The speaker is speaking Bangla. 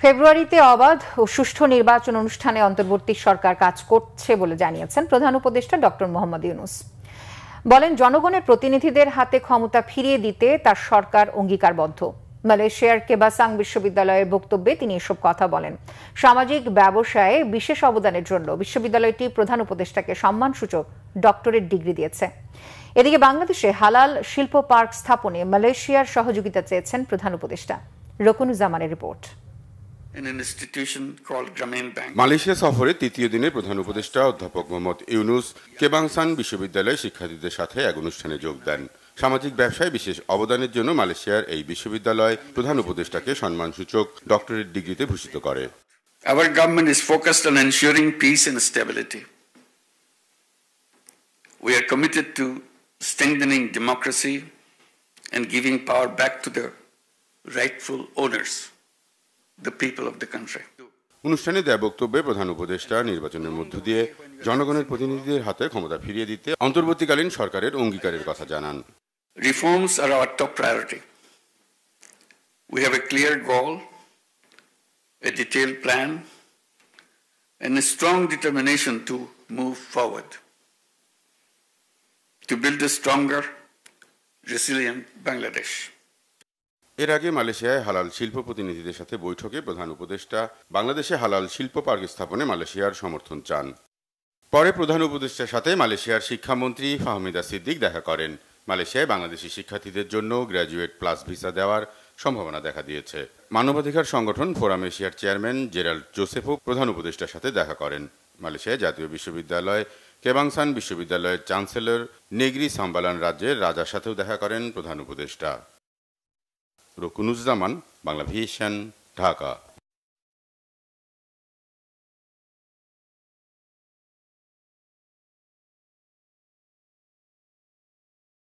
ফেব্রুয়ারিতে অবাধ ও সুষ্ঠু নির্বাচন অনুষ্ঠানে অন্তর্বর্তী সরকার কাজ করছে বলে জানিয়েছেন প্রধান উপদেষ্টা ডক্টর মোহাম্মদ ইউনূস। বলেন, জনগণের প্রতিনিধিদের হাতে ক্ষমতা ফিরিয়ে দিতে তার সরকার অঙ্গীকারবদ্ধ। মালয়েশিয়ার কেবাসাং বিশ্ববিদ্যালয়ের বক্তব্যে তিনি এসব কথা বলেন। সামাজিক ব্যবসায়ে বিশেষ অবদানের জন্য বিশ্ববিদ্যালয়টি প্রধান উপদেষ্টাকে সম্মানসূচক ডক্টরেট ডিগ্রি দিয়েছে। এদিকে বাংলাদেশে হালাল শিল্প পার্ক স্থাপনে মালয়েশিয়ার সহযোগিতা চেয়েছেন প্রধান উপদেষ্টা। রকুনুজ্জামানের রিপোর্ট। মালয়েশিয়া সফরে তৃতীয় দিনে প্রধান উপদেষ্টা অধ্যাপক মোহাম্মদ ইউনূস কেবাংসান বিশ্ববিদ্যালয়ের শিক্ষার্থীদের সাথে এক অনুষ্ঠানে যোগ দেন। সামাজিক ব্যবসায় বিশেষ অবদানের জন্য মালয়েশিয়ার এই বিশ্ববিদ্যালয় প্রধান উপদেষ্টাকে সম্মানসূচক ডক্টরেট ডিগ্রিতে ভূষিত করে। Our government is focused on ensuring peace and stability. We are committed to strengthening democracy and giving power back to the rightful owners, the people of the country. অনুষ্ঠানে দেয়া বক্তব্যে প্রধান উপদেষ্টা নির্বাচনের মধ্য দিয়ে জনগণের প্রতিনিধিদের হাতে ক্ষমতা ফিরিয়ে দিতে অন্তর্বর্তীকালীন সরকারের অঙ্গীকারের কথা জানান। Reforms are our top priority. We have a clear goal, a detailed plan, and a strong determination to move forward, to build a stronger, resilient Bangladesh. এর আগে মালয়েশিয়ায় হালাল শিল্প প্রতিনিধিদের সাথে বৈঠকে প্রধান উপদেষ্টা বাংলাদেশে হালাল শিল্প পার্ক স্থাপনে মালয়েশিয়ার সমর্থন চান। পরে প্রধান উপদেষ্টার সাথে মালয়েশিয়ার শিক্ষামন্ত্রী ফাহমিদা সিদ্দিক দেখা করেন। মালয়েশিয়ায় বাংলাদেশি শিক্ষার্থীদের জন্য গ্র্যাজুয়েট প্লাস ভিসা দেওয়ার সম্ভাবনা দেখা দিয়েছে। মানবাধিকার সংগঠন ফোরাম এশিয়ার চেয়ারম্যান জেরাল্ড জোসেফও প্রধান উপদেষ্টার সাথে দেখা করেন। মালয়েশিয়ায় জাতীয় বিশ্ববিদ্যালয় কেবাংসান বিশ্ববিদ্যালয়ের চ্যান্সেলর নেগ্রি সাম্বালান রাজ্যের রাজার সাথেও দেখা করেন প্রধান উপদেষ্টা। রকুনুজ্জামান, বাংলা ভিশন, ঢাকা।